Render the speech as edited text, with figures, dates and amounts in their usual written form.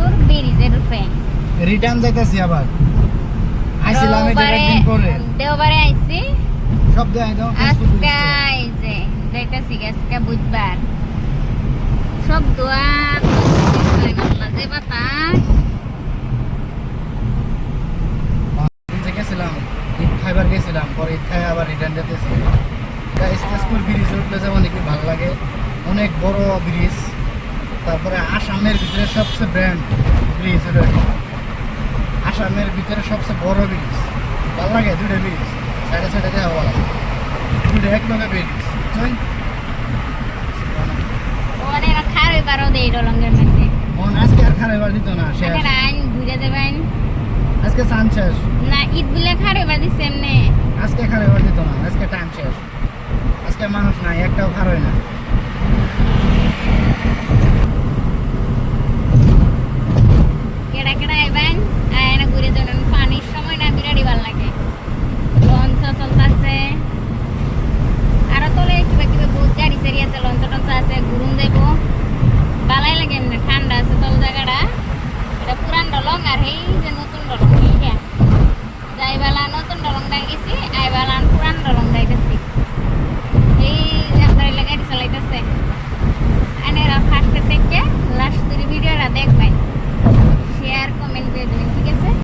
তেজপুর ব্রিজের উপরে রিটার্ন যাইতাছি আবার আইছিলাম এটা দিন পরে দেওবারে আইছি সব দেয় দাও আজকে এই যে যাইতাছি আজকে বুধবার সব দোয়া আল্লাহ যে বাতাস গেছিলাম ঈদ খাইবার গেছিলাম পরে ঈদ খাই আবার রিটার্ন যেতেছি তেজপুর ব্রিজ উঠলে যেমন কি ভালো লাগে অনেক বড় ব্রিজ তারপরে আসামের ভিতরে সবচেয়ে ব্র্যান্ড ব্রিজ হলো আসামের ভিতরে সবচেয়ে বড় ব্রিজ ভালো লাগে দুটো ব্রিজ সাইডে সাইডে দেওয়া ভালো দুটো এক লগে ব্রিজ বুঝছেন অনেক খারাপ বারো দেই রলঙ্গের মধ্যে আজকে আর খারাপ দিত না শেষ আইন ঘুরে যাবেন আজকে চান শেষ না ঈদ বলে খারাপ দিচ্ছে এমনি আজকে খারাপ দিত না আজকে টাইম শেষ আজকে মানুষ নাই একটাও খারাপ না